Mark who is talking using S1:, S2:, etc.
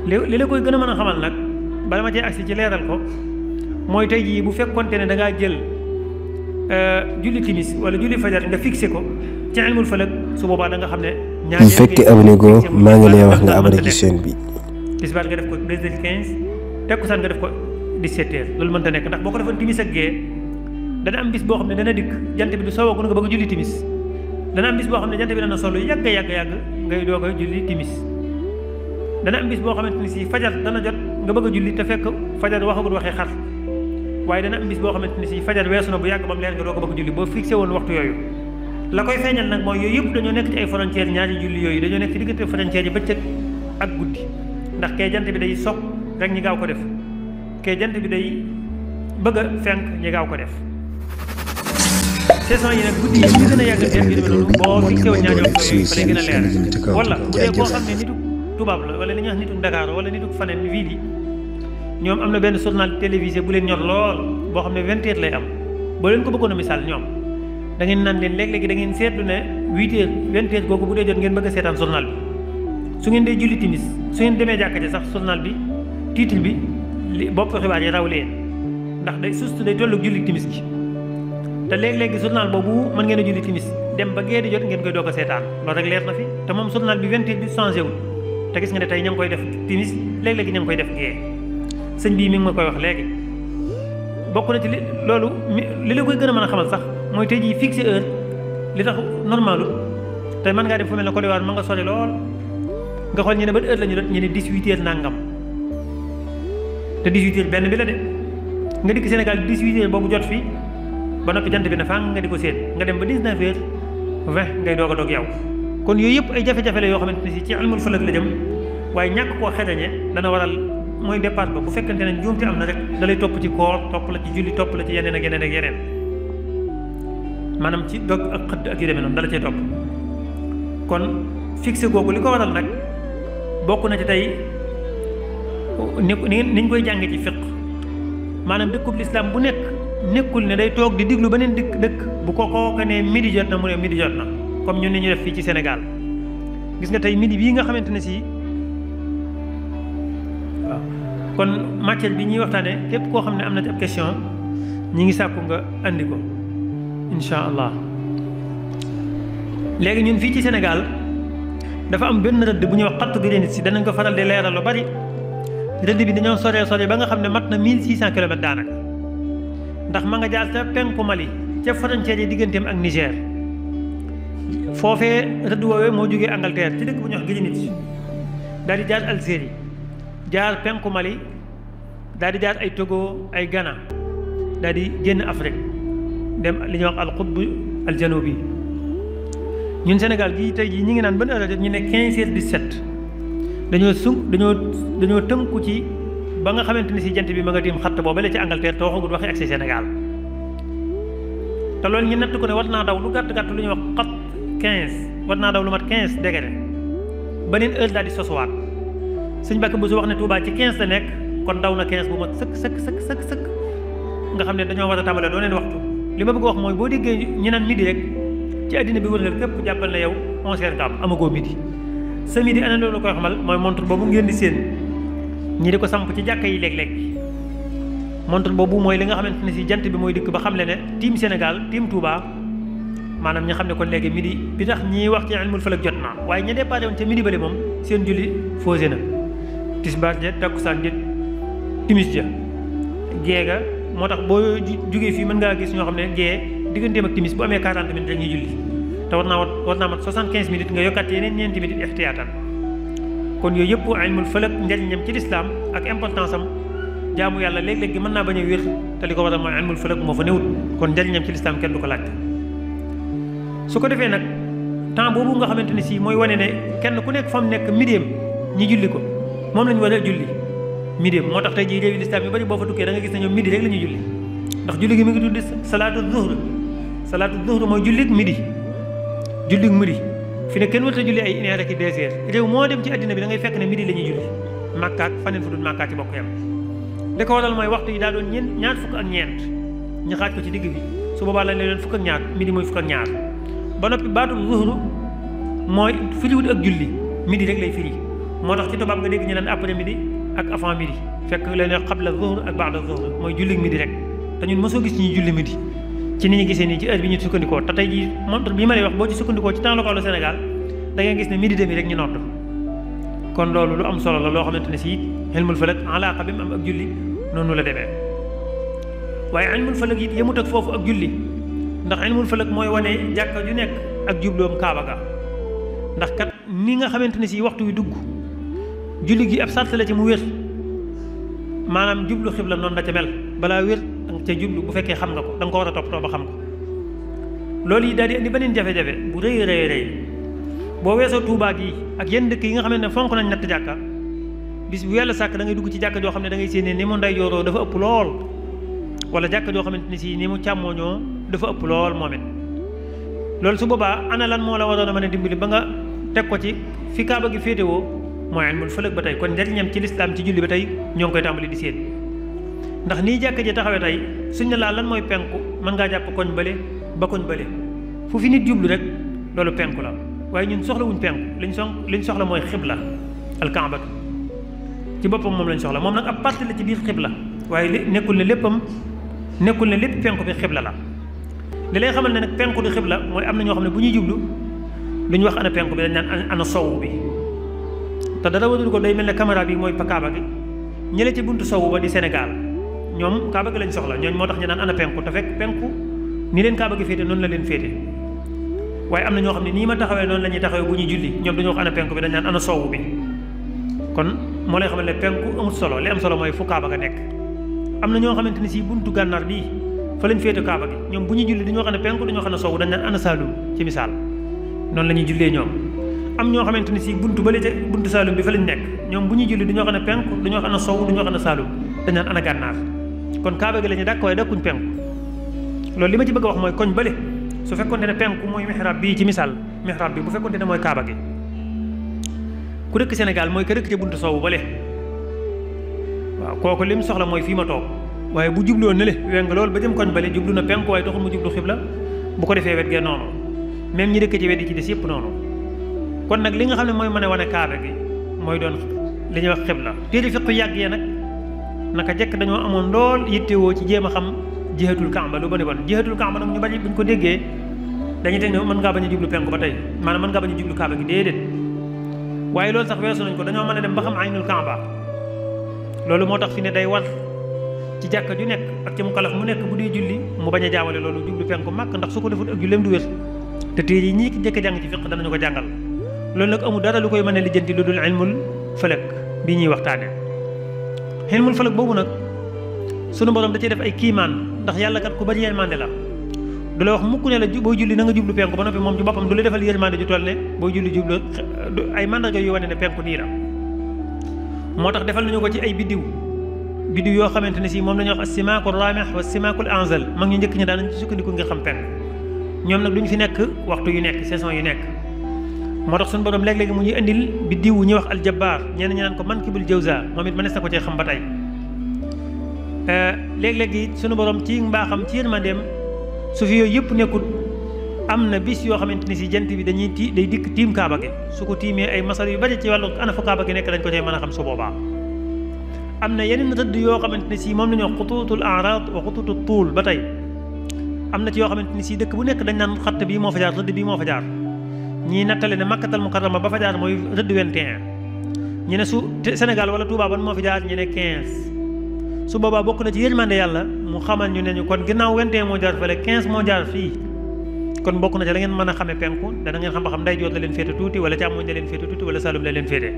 S1: li la koy gën a mën a xamal nag bala ma cee agsi ci leeral ko mooy tey jii bu fekkonte ne da ngaa jël julli timis wala julli fajar nga fixé ko ci ilmul falak su boobaa da nga xam ne
S2: bu fekkee abonné goo maa ngi lay wax nga abonné ci chaîne bi.
S1: tisbaar nga def ko 2h15 takkusaan nga def ko 17h loolu mënta nekk ndax boo ko defoon timis ak gee dana am bis boo xam ne dana dikk jant bi du sowoo nga bëgg a julli timis dana am bis boo xam ne jant bi dana solo yàgg ngay doog a julli timis dana am bis boo xamante ni si fajar dana jot nga bëgg a julli te fekk fajar waxagul waxee xar waaye dana am bis boo xamante ni si fajar weesu na bu yàgg ba mu leer nga doog a bëgg a julli boo fixé woon waxtu yooyu la koy feeñal nag mooy yooyu yëpp dañoo nekk ci ay frontières ñaari julli yooyu dañoo nekk ci diggante frontières yi bëccëg ak guddi ndax kee jant bi day sox rek ñi gaaw ko def kee jant bi day bëgg a fenk ñi gaaw ko def saison yi nag guddi yi ñu gën a yàgg seen yu noonu boo fixé woon ñaari waxtu yooyu fa lay gën a leer wala bu dee koo xam ne nitu tubaab la wala li ñuy wax nitu Dakar wala nitu faneen ville yi ñoom am na benn journal télévisé bu leen ñor lool boo xam ne 20h lay am boo leen ko bëggoon a misaal ñoom da ngeen naan leen léeg-léegi da ngeen seetlu ne 8h 20h googu bu dee jot ngeen bëgg a seetaan journal bi su ngeen dee julli timis su ngeen demee jàkka ji sax journal bi titre bi bopp xibaar yi raw leen ndax day surtout day tollu julli timis gi te léeg-léegi journal boobu mën ngeen a julli timis dem ba gee di jot ngeen koy doog a seetaan loolu rek leer na fi te moom journal bi 20h bi changé wul te gis nga ne tey ña ngi koy def timis léeg-léegi ña ngi koy def gee sëñ bii mi ngi ma koy wax léegi bokk na ci loolu li la koy gën a mën a xamal sax mooy tey jii fixé heure li tax normalu tey mën ngaa dem fu mel ne Côte d'Ivoire ma nga sori lool nga xool ñu ne ban heure la ñu doon ñu ne 18h nangam te 18h benn bi la de nga dikk Sénégal 18h boobu jot fi ba noppi jant bi na faa nga di ko seet nga dem ba 19h20 ngay doog a doog yow kon yooyu yëpp ay jafe-jafe la yoo xamante ne si ci ilmul falak la jëm waaye ñàkk koo xereñe dana waral mooy départ ba bu fekkente ne njuumte am na rek da lay topp ci koor topp la ci julli topp la ci yeneen ak yeneen ak yeneen maanaam ci dog ak xëdd ak yu demee noonu dala cay topp kon fixé googu li ko waral nag bokk na ci tey ni ñu koy jànge ci fiq maanaam dëkkub lislaam bu nekk nekkul ne day toog di diglu beneen dëkk bu ko kooka ne midi jot na mu ne midi jot na comme ñun ni ñu def fii ci Sénégal gis nga tey midi bii nga xamante ne si waaw kon matière bi ñuy waxtaane képp koo xam ne am na ci ab question ñi ngi sàkku nga andi ko insha allah léegi ñun fii ci Sénégal dafa am benn rëdd bu ñuy wax xattu Greenwich si danañ ko faral di leeral lu bari rëdd bi dañoo sore ba nga xam ne mat na 1600 kilomètres daanaka ndax ma nga jaar ca penku Mali ca frontière yi digganteem ak Niger foofee rëdd woowee moo jógee Angleterre ci dëkk bu ñuy wax Greenwich daal di jaar Algérie jaar penku Mali daal di jaar ay Togo ay Ghana daal di génn Afrique dem li ñuy wax al qutb al janubi ñun Sénégal gii tey jii ñi ngi naan ban heure ñu ne 15h17 dañoo tënku ci ba nga xamante ni si jant bi ma nga tiim xatt boobu la ci Angleterre te waxagul waxi ak si Sénégal te loolu ñu natt ko ne war naa daw lu gàtt lu ñuy wax xat 15 war naa daw lu mat 15 degré beneen heure daal di sosuwaat sëñ Mbàkke bu su wax ne Touba ci 15 la nekk kon daw na 15 bu mat sëkk nga xam ne dañoo war a tàmbalee doo leen waxtu li ma bëgg wax mooy boo déggee ñu naan midi rek ci àddina bi wërngal képp jàppal na yow 11h nga am amagoo midi sa midi ana loolu koy xamal mooy montre boobu ngeen di seen ñi di ko samp ci jàkka yi léeg-léeg montre boobu mooy li nga xamante ne si jant bi mooy dikk ba xam le ne tiim Sénégal tiim Touba maanaam ñi xam ne kon léegi midi bi tax ñiy wax ci ilmul falak jot na waaye ña déparé woon ca midi bale moom seen julli fausé na tisbaar ja takkusaan ja timis ja géega moo tax boo jógee fii mën ngaa gis ñoo xam ne gée digganteem ak timis bu amee 40 minutes rek ñuy julli te war naa mat 75 minutes nga yokkaat yeneen ñeenti minutes ixtiyaatan kon yooyu yëpp ilmul falak njariñam ci lislaam ak importance am jaamu yàlla léeg-léeg gi mën naa bañ a wér te li ko waral mooy ilmul falak moo fa newut kon njariñam ci lislaam kenn du ko laaj su ko defee nag temps boobu nga xamante ne si mooy wane ne kenn ku nekk fa mu nekk midéem ñi julli ko moom la ñu war a julli midéem moo tax tey jii réewi lislaam yu bari boo fa tukkee da nga gis ne ñoom midi rek la ñuy julli ndax julli gi mi ngi tuddi salaatu zuhr mooy jullig midi fi ne kenn warta julli ay 1h ak 2h réew moo dem ci àddina bi da ngay fekk ne midi la ñuy julli Makka ak faneen fu dul Makka ci bokk yam li ko waral mooy waxtu yi daa doon ñaar fukk ak ñeent ñu xaaj ko ci digg bi su boobaa lañ lay doon fukk ak ñaar midi mooy fukk ak ñaar ba noppi baatu zuhru mooy firiwut ak julli midi rek lay firi moo tax ci tubaab nga dégg ñu naan après midi ak avant midi fekk leen wax qabla zuhr ak ba'da zuhr mooy julli midi rek te ñun mosoo gis ñuy julli midi ci ni ñu gisee nii ci heure bi ñu sukkandikoo te tey jii montre bi ma lay wax boo ci sukkandikoo ci temps local au Sénégal da ngay gis ne midi demi rek ñu nodd kon loolu lu am solo la loo xamante ne si ilmul falak alaaqa bi mu am ak julli noonu la demee waaye ilmul falak it yemut ak foofu ak julli ndax ilmul falak mooy wane jàkka ju nekk ak jubloom kaaba ga ndax kat ni nga xamante ne si waxtu wi dugg julli gi ab sart la ci mu wér maanaam jublu xibla noonu la ca mel balaa wér danga ca jublu bu fekkee xam nga ko da nga ko war a toppatoo ba xam ko loolu yi daal di indi beneen jafe-jafe bu rëy rëy rëy boo weesoo Tuubaa gi ak yenn dëkk yi nga xamante ne fonk nañ natt jàkka bis bu yàlla sàkk da ngay dugg ci jàkka joo xam ne da ngay séenee ni mu nday jooroo dafa ëpp lool wala jàkka joo xamante ne si ni mu càmmooñoo dafa ëpp lool moom it loolu su boobaa ana lan moo la waroon a mën a dimbali ba nga teg ko ci fi kaaba gi féetewoo mooy ilmul falak ba tey kon njariñam ci lislaam ci julli ba tey ñoo ngi koy tàmbali di séen ndax nii jàkka ji taxawee tey suñ ne laa lan mooy penku mën ngaa jàpp koñ bële ba koñ bële fu fi nit jublu rek loolu penku la waaye ñun soxlawuñ penku liñ soxla mooy xibla alkaabatu ci boppam moom lañ soxla moom nag ab partie la ci biir xibla waaye nekkul ne lépp penku bi xibla la li lay xamal ne nag penku di xibla mooy am na ñoo xam ne bu ñuy jublu duñ wax ana penku bi dañ naan ana sowu bi te dara wadul ko day mel ne caméra bi mooy kaaba gi ñële ci buntu sowu ba di Sénégal ñoom kaaba gi lañ soxla ñooñ moo tax ñu naan ana penku te fekk penku ni leen kaaba gi féete noonu la leen féete waaye am na ñoo xam ne nii ma taxawee noonu la ñuy taxawee bu ñuy julli ñoom dañoo wax ana penku bi dañ naan ana sowu bi kon moo lay xamal ne penku amul solo li am solo mooy fu kaaba ga nekk am na ñoo xamante ni si buntu gànnaar bii fa lañ féete kaaba gi ñoom bu ñuy julli dañoo xam ne penku dañoo xam ne sowu dañ naan ana saalum ci misaal noonu la ñuy jullee ñoom am ñoo xamante ni si buntu bële ca buntu saalum bi fa lañ nekk ñoom bu ñuy julli dañoo xam ne penku dañoo xam ne sowu dañoo xam ne saalum dañ naan ana gànnaar kon kaaba gi la ñu dàkk waaye dàkkuñ penku loolu li ma ci bëgg a wax mooy koñ bële su fekkoonte ne penku mooy mihrab bii ci misaal mihrab bi bu fekkoonte ne mooy kaaba gi ku dëkk Sénégal mooy ka dëkk ca buntu sowu bële waaw kooku lim soxla mooy fii ma toog waaye bu jubloo ne le weng loolu ba jëm koñ bële jublu na penku waaye taxul mu jublu xibla bu ko defee wet gee noonu même ñi dëkk ci wet yi ci des yëpp noonu kon nag li nga xam ne mooy mën a wane kaaba gi mooy doon li ñuy wax xibla téere fiqu yàgg ya nag naka jekk dañoo amoon lool yittewoo ci jéem a xam jihatul kaaba lu ba ne bon jihatul kaaba nag ñu bañ buñ ko déggee dañuy teg ne mën ngaa bañ a jublu penku ba tey maanaam mën ngaa bañ a jublu kaaba gi déedéet waaye loolu sax weesu nañ ko dañoo mën a dem ba xam aynul kaaba loolu moo tax fi ne day war ci jàkka ju nekk ak ci mukallaf mu nekk bu dee julli mu bañ a jaawale loolu jublu penku màkk ndax su ko deful ak julleem du wér te téere yi ñii jëkk jàng ci fiq danañu ko jàngal loolu nag amul dara lu koy mën a lijjanti lu dul ilmul falak bi ñuy waxtaane ilmul falak boobu nag sunu borom da cee def ay kiimaan ndax yàlla kat ku bari yërmande la du la wax mukk ne la booy julli na nga jublu penku ba noppi moom ci boppam du la defal yërmande ju toll ne booy julli jublu ay mandarga yu wane ne penku nii la moo tax defal nañu ko ci ay biddiw yoo xamante ne si moom la ñuy wax as-simaakul raamih wa as-simaakul anzal mag ñu njëkk ñi daan nañ ci sukkandiku ngir xam penku ñoom nag duñu fi nekk waxtu yu nekk saison yu nekk moo tax suñu borom léeg-léegi mu ñuy indil biddiw wu ñuy wax aljabbaar ñenn ñi naan ko mankibul jawza moom it mënees na ko cee xam ba tey léeg-léegi suñu borom ci mbaaxam ci yërmandeem su fi yooyu yëpp nekkul am na bis yoo xamante ni si jant bi day dikk tiim kaaba gi su ko tiimee ay masal yu bari ci wàllu ana fa kaaba gi nekk dañ ko cee mën a xam su boobaa am na yeneen rëdd yoo xamante ne si moom la ñuy wax xutuutul araad wa xutuutul tuul ba tey am na ci yoo xamante ni si dëkk bu nekk dañ naan xatt bii moo fa jaar rëdd bii moo fa jaar ñii nattale ne makkatal mukarrama ba fa jaar mooy rëdd 21 ñu ne su Sénégal wala Touba ban moo fi jaar ñu ne 15 su boobaa bokk na ci yërmande yàlla mu xamal ñu ne ñu kon ginnaaw 21 moo jaar fële 15 moo jaar fii kon bokk na ci la ngeen mën a xamee penku dana ngeen xam ba xam nday joor la leen féete tuuti wala càmmoñ la leen féete tuuti wala salum la leen féete